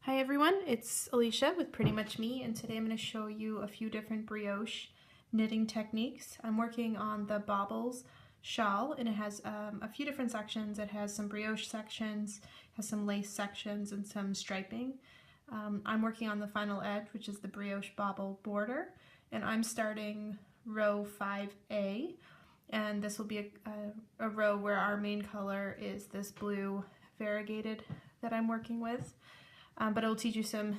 Hi everyone, it's Alicia with Pretty Much Me, and today I'm going to show you a few different brioche knitting techniques. I'm working on the Baubles shawl, and it has a few different sections. It has some brioche sections, has some lace sections, and some striping. I'm working on the final edge, which is the brioche bauble border, and I'm starting row 5A, and this will be a row where our main color is this blue variegated that I'm working with. But it'll teach you some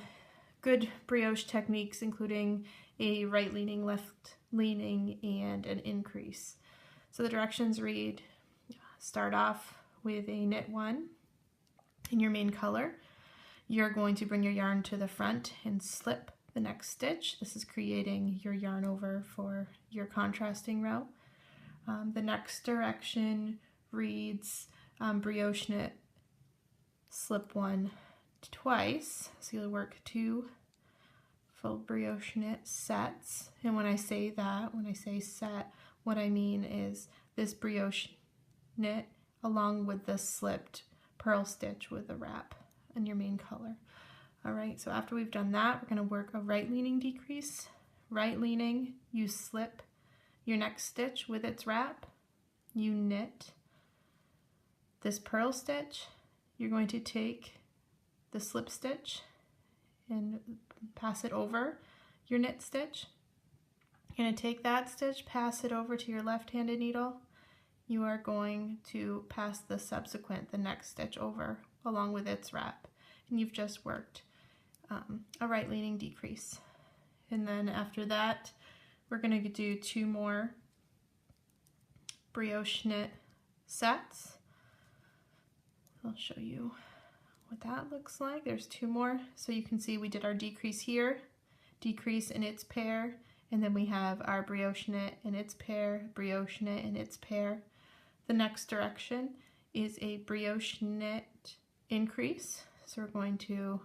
good brioche techniques, including a right leaning, left leaning, and an increase. So the directions read, start off with a knit 1 in your main color. You're going to bring your yarn to the front and slip the next stitch. This is creating your yarn over for your contrasting row. The next direction reads brioche knit, slip 1 twice, so you'll work 2 full brioche knit sets. And when I say set, what I mean is this brioche knit along with the slipped purl stitch with a wrap in your main color. Alright, so after we've done that, we're going to work a right leaning decrease. Right leaning, you slip your next stitch with its wrap, you knit this purl stitch. You're going to take the slip stitch and pass it over your knit stitch. You're going to take that stitch, pass it over to your left-handed needle. You are going to pass the next stitch over along with its wrap, and you've just worked a right leaning decrease. And then after that, we're going to do 2 more brioche knit sets. I'll show you what that looks like. There's 2 more, so you can see we did our decrease here, decrease in its pair, and then we have our brioche knit in its pair, brioche knit in its pair. The next direction is a brioche knit increase, so we're going to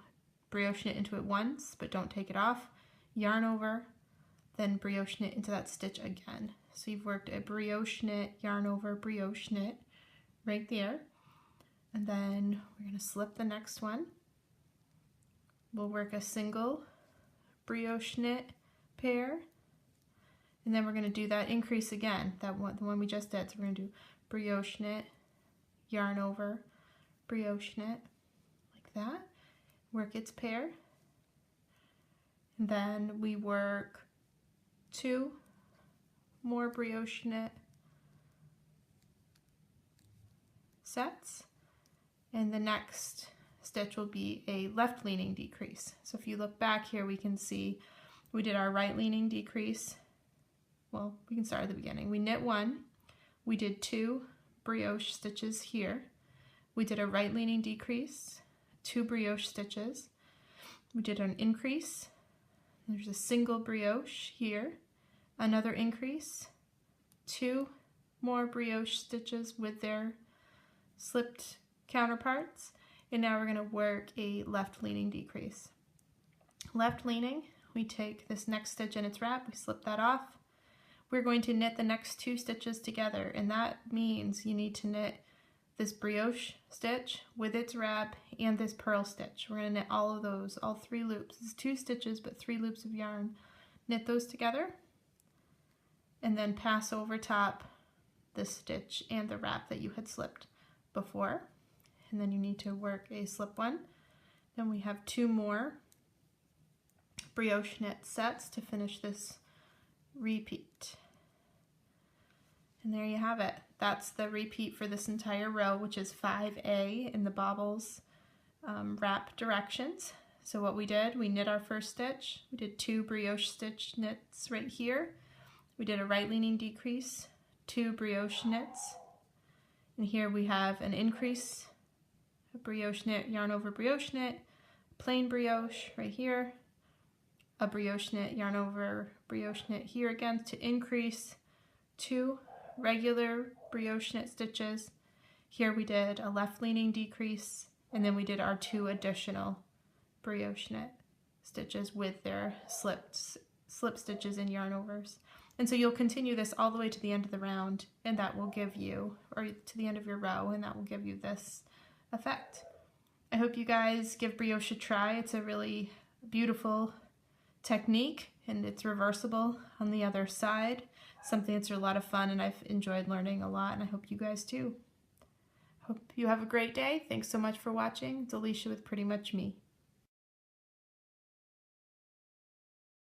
brioche knit into it once, but don't take it off, yarn over, then brioche knit into that stitch again. So you've worked a brioche knit, yarn over, brioche knit right there. And then we're going to slip the next one. We'll work a single brioche knit pair, and then we're going to do that increase again, the one we just did. So we're going to do brioche knit, yarn over, brioche knit, like that. Work its pair, and then we work 2 more brioche knit sets. And the next stitch will be a left leaning decrease. So if you look back here, we can see we did our right leaning decrease. Well, we can start at the beginning. We knit 1, we did 2 brioche stitches here. We did a right leaning decrease, 2 brioche stitches. We did an increase. There's a single brioche here, another increase, 2 more brioche stitches with their slipped counterparts, and now we're going to work a left leaning decrease. Left leaning, we take this next stitch in its wrap, we slip that off. We're going to knit the next 2 stitches together, and that means you need to knit this brioche stitch with its wrap and this purl stitch. We're going to knit all of those, all 3 loops. It's 2 stitches but 3 loops of yarn. Knit those together and then pass over top the stitch and the wrap that you had slipped before. And then you need to work a slip 1. Then we have 2 more brioche knit sets to finish this repeat. And there you have it. That's the repeat for this entire row, which is 5A in the Baubles wrap directions. So what we did, we knit our first stitch. We did 2 brioche stitch knits right here. We did a right leaning decrease, 2 brioche knits. And here we have an increase, a brioche knit, yarn over brioche knit, plain brioche right here, a brioche knit, yarn over brioche knit here again to increase, 2 regular brioche knit stitches. Here we did a left leaning decrease, and then we did our 2 additional brioche knit stitches with their slip stitches and yarn overs. And so you'll continue this all the way to the end of the round, and that will give you, or to the end of your row, and that will give you this effect. I hope you guys give brioche a try. It's a really beautiful technique, and it's reversible on the other side. Something that's a lot of fun, and I've enjoyed learning a lot, and I hope you guys too. Hope you have a great day. Thanks so much for watching. It's Alicia with Pretty Much Me.